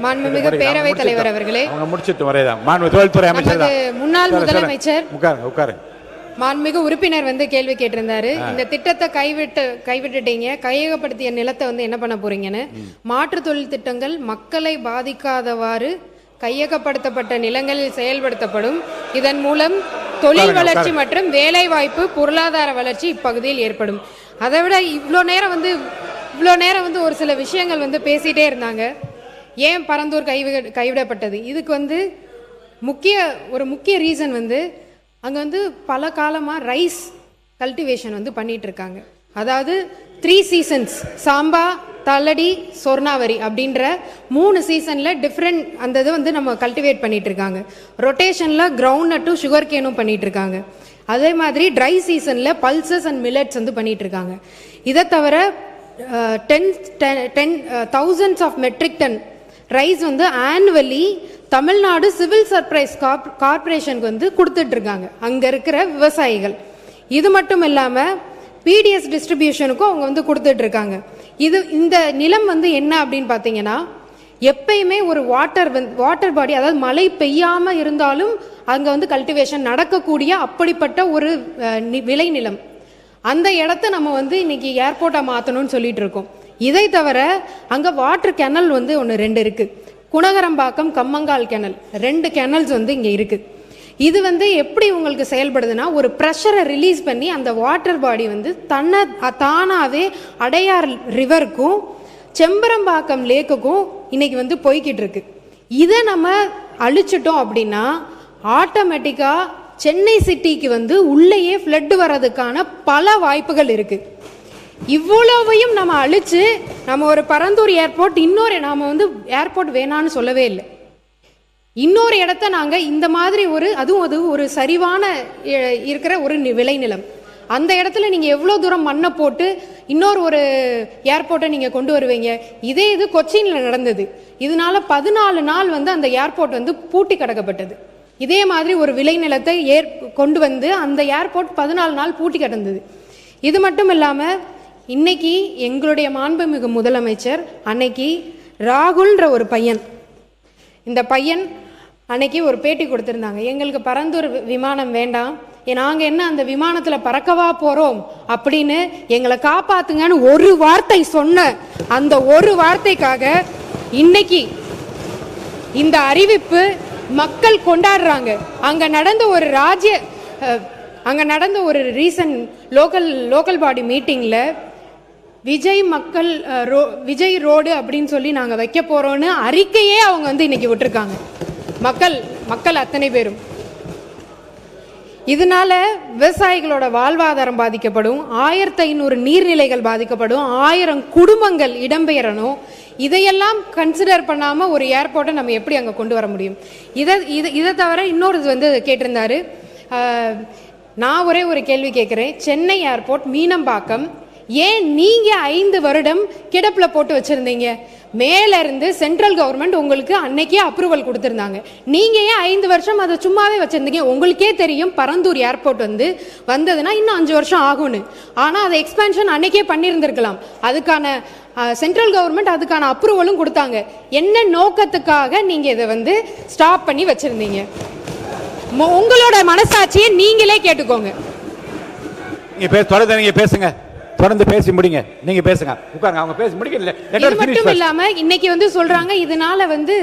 மாண்புமிகு பேரவைத் தலைவர் அவர்களே, அவங்க முடிச்சிட்டு வரேதான். மாண்புமிகு தொழில்துறை அமைச்சர் தான். முன்னாள் முதலமைச்சர் உட்காரு. மாண்புமிகு உறுப்பினர் வந்து கேள்வி கேட்டிருந்தாரு. இந்த திட்டத்தை கைவிட்டுட்டீங்க, கையகப்படுத்திய நிலத்தை வந்து என்ன பண்ண போறீங்கன்னு. மாற்று தொழில் திட்டங்கள் மக்களை பாதிக்காதவாறு கையகப்படுத்தப்பட்ட நிலங்களில் செயல்படுத்தப்படும். இதன் மூலம் தொழில் வளர்ச்சி மற்றும் வேலை வாய்ப்பு, பொருளாதார வளர்ச்சி இப்பகுதியில் ஏற்படும். அதை விட இவ்வளோ நேரம் வந்து ஒரு சில விஷயங்கள் வந்து பேசிட்டே இருந்தாங்க. ஏன் பரந்தூர் கைவிடப்பட்டது? இதுக்கு வந்து முக்கிய ரீசன் வந்து அங்கே வந்து பல காலமாக ரைஸ் கல்டிவேஷன் வந்து பண்ணிட்டு இருக்காங்க. அதாவது 3 சீசன்ஸ், சாம்பா, தலடி, சொர்ணாவரி அப்படின்ற 3 சீசனில் டிஃப்ரெண்ட் அந்த இது வந்து நம்ம கல்டிவேட் பண்ணிட்டு இருக்காங்க. ரொட்டேஷனில் கிரவுண்ட் நட்டும் சுகர் கேனும் பண்ணிட்டு இருக்காங்க. அதே மாதிரி ட்ரை சீசனில் பல்சஸ் அண்ட் மில்லட்ஸ் வந்து பண்ணிட்டு இருக்காங்க. இதை தவிர 10,000s of metric ton rice வந்து ஆனுவலி தமிழ்நாடு சிவில் சப்ளைஸ் கார்பரேஷனுக்கு வந்து கொடுத்துட்டு இருக்காங்க அங்கே இருக்கிற விவசாயிகள். இது மட்டும் இல்லாமல் பிடிஎஸ் டிஸ்ட்ரிபியூஷனுக்கும் அவங்க வந்து கொடுத்துட்டு இருக்காங்க. இந்த நிலம் வந்து என்ன அப்படின்னு பார்த்தீங்கன்னா, எப்பயுமே ஒரு வாட்டர் பாடி, அதாவது மழை பெய்யாமல் இருந்தாலும் அங்கே வந்து கல்டிவேஷன் நடக்கக்கூடிய அப்படிப்பட்ட ஒரு விளை நிலம். அந்த இடத்த நம்ம வந்து இன்னைக்கு ஏர்போர்ட்டாக மாற்றணும்னு சொல்லிட்டு இருக்கோம். இதை தவிர அங்கே வாட்டர் கெனல் வந்து 2 இருக்கு. குணகரம்பாக்கம், கம்மங்கால் கெனல், 2 கெனல்ஸ் வந்து இங்கே இருக்கு. இது வந்து எப்படி உங்களுக்கு செயல்படுதுன்னா, ஒரு ப்ரெஷரை ரிலீஸ் பண்ணி அந்த வாட்டர் பாடி வந்து தானாகவே அடையார் ரிவருக்கும் செம்பரம்பாக்கம் லேக்குக்கும் இன்னைக்கு வந்து போய்கிட்டு இருக்கு. இதை நம்ம அழிச்சிட்டோம் அப்படின்னா ஆட்டோமேட்டிக்காக சென்னை சிட்டிக்கு வந்து உள்ளேயே ஃப்ளட் வர்றதுக்கான பல வாய்ப்புகள் இருக்கு. இவ்வளவையும் நம்ம அழிச்சு நம்ம ஒரு பரந்தூர் ஏர்போர்ட், நாம வந்து ஏர்போர்ட் வேணான்னு சொல்லவே இல்லை. இன்னொரு இடத்த நாங்கள் இந்த மாதிரி அது ஒரு சரிவான இருக்கிற ஒரு விளைநிலம், அந்த இடத்துல நீங்கள் எவ்வளோ தூரம் மண்ணை போட்டு இன்னொரு ஒரு ஏர்போர்ட்டை நீங்கள் கொண்டு வருவீங்க? இதே இது கொச்சினில் நடந்தது. இதனால 14 நாள் வந்து அந்த ஏர்போர்ட் வந்து பூட்டி கிடக்கப்பட்டது. இதே மாதிரி ஒரு விளைநிலத்தை கொண்டு வந்து அந்த ஏர்போர்ட் 14 நாள் பூட்டி கிடந்தது. இது மட்டும் இல்லாமல் இன்னைக்கு எங்களுடைய மாண்புமிகு முதலமைச்சர் அன்னைக்கு ராகுல்ன்ற ஒரு பையன், இந்த பையன் அன்னைக்கு ஒரு பேட்டி கொடுத்துருந்தாங்க. எங்களுக்கு பரந்தூர் விமானம் வேண்டாம், நாங்கள் என்ன அந்த விமானத்தில் பறக்கவா போகிறோம் அப்படின்னு எங்களை காப்பாத்துங்கன்னு ஒரு வார்த்தை சொன்ன அந்த ஒரு வார்த்தைக்காக இன்னைக்கு இந்த அறிவிப்பு மக்கள் கொண்டாடுறாங்க. அங்கே நடந்த ஒரு ரீசன்ட் லோக்கல் பாடி மீட்டிங்கில் விஜய் ரோடு அப்படின்னு சொல்லி நாங்கள் வைக்க போகிறோன்னு அறிக்கையே அவங்க வந்து இன்னைக்கு விட்டுருக்காங்க. மக்கள் அத்தனை பேரும். இதனால விவசாயிகளோட வாழ்வாதாரம் பாதிக்கப்படும், 1500 நீர்நிலைகள் பாதிக்கப்படும், 1000 குடும்பங்கள் இடம்பெயரணும். இதையெல்லாம் கன்சிடர் பண்ணாமல் ஒரு ஏர்போர்ட்டை நம்ம எப்படி அங்கே கொண்டு வர முடியும்? இதை தவிர இன்னொரு வந்து கேட்டிருந்தாரு. நான் ஒரே ஒரு கேள்வி கேட்குறேன். சென்னை ஏர்போர்ட் மீனம்பாக்கம் ஏன் நீங்கள் 5 வருடம் கிடப்பில் போட்டு வச்சுருந்தீங்க? மேல இருந்து சென்ட்ரல் கவர்மெண்ட் உங்களுக்கு அன்னைக்கே அப்ரூவல் கொடுத்துருந்தாங்க. நீங்கள் ஏன் 5 வருஷம் அதை சும்மாவே வச்சுருந்தீங்க? உங்களுக்கே தெரியும் பரந்தூர் ஏர்போர்ட் வந்ததுன்னா இன்னும் 5 வருஷம் ஆகும்னு. ஆனால் அதை எக்ஸ்பேன்ஷன் அன்னைக்கே பண்ணியிருந்திருக்கலாம். அதுக்கான சென்ட்ரல் கவர்மெண்ட் அதுக்கான அப்ரூவலும் கொடுத்தாங்க. என்ன நோக்கத்துக்காக நீங்கள் இதை வந்து ஸ்டாப் பண்ணி வச்சுருந்தீங்க? உங்களோட மனசாட்சியை நீங்களே கேட்டுக்கோங்க. நீங்க பேசுங்க, தொடர்ந்து பேசி முடிங்க. நீங்க பேசுங்க, உட்காருங்க. அவங்க பேசி முடிக்கல. இது மட்டும் இல்லாம இன்னைக்கு வந்து சொல்றாங்க இதனால வந்து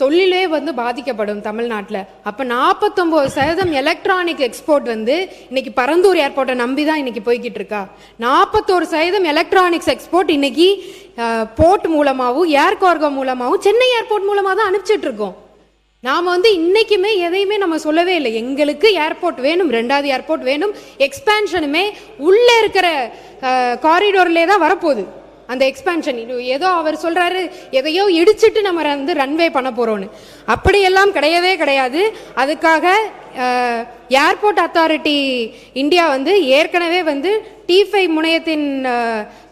தொழிலே வந்து பாதிக்கப்படும் தமிழ்நாட்டில். அப்ப 49% எலக்ட்ரானிக் எக்ஸ்போர்ட் வந்து இன்னைக்கு பரந்தூர் ஏர்போர்ட்டை நம்பி தான் இன்னைக்கு போய்கிட்டு இருக்கா. 41% எலக்ட்ரானிக்ஸ் எக்ஸ்போர்ட் இன்னைக்கு போர்ட் மூலமாகவும் ஏர் கார்கோ மூலமாகவும் சென்னை ஏர்போர்ட் மூலமாக தான் அனுப்பிச்சிட்டு இருக்கோம். நாம் வந்து இன்னைக்குமே எதையுமே நம்ம சொல்லவே இல்லை. எங்களுக்கு ஏர்போர்ட் வேணும், 2வது ஏர்போர்ட் வேணும். எக்ஸ்பேன்ஷனுமே உள்ளே இருக்கிற காரிடோர்லே தான் வரப்போகுது. அந்த எக்ஸ்பேன்ஷன் ஏதோ அவர் சொல்றாரு எதையோ இடிச்சிட்டு நம்ம வந்து ரன்வே பண்ண போறோம்னு, அப்படியெல்லாம் கிடையவே கிடையாது. அதுக்காக ஏர்போர்ட் அத்தாரிட்டி இந்தியா வந்து ஏற்கனவே வந்து T5 முனையத்தின்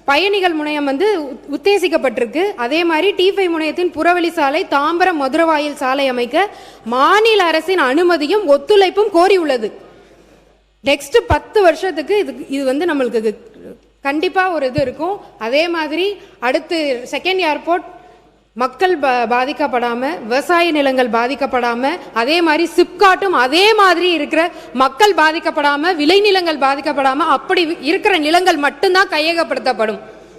பயணிகள் முனையம் வந்து உத்தேசிக்கப்பட்டிருக்கு. அதே மாதிரி T5 முனையத்தின் புறவழி சாலை, தாம்பரம் மதுரவாயில் சாலை அமைக்க மாநில அரசின் அனுமதியும் ஒத்துழைப்பும் கோரி உள்ளது. நெக்ஸ்ட் 10 வருஷத்துக்கு இது வந்து நம்மளுக்கு கண்டிப்பா ஒரு இது இருக்கும். அதே மாதிரி அடுத்து செகண்ட் ஏர்போர்ட் மக்கள் பாதிக்கப்படாம, விவசாய நிலங்கள் பாதிக்கப்படாம, அதே மாதிரி சிப்காட்டும் அதே மாதிரி இருக்கிற மக்கள் பாதிக்கப்படாம, விளைநிலங்கள் பாதிக்கப்படாம, அப்படி இருக்கிற நிலங்கள் மட்டும்தான் கையகப்படுத்தப்படும்.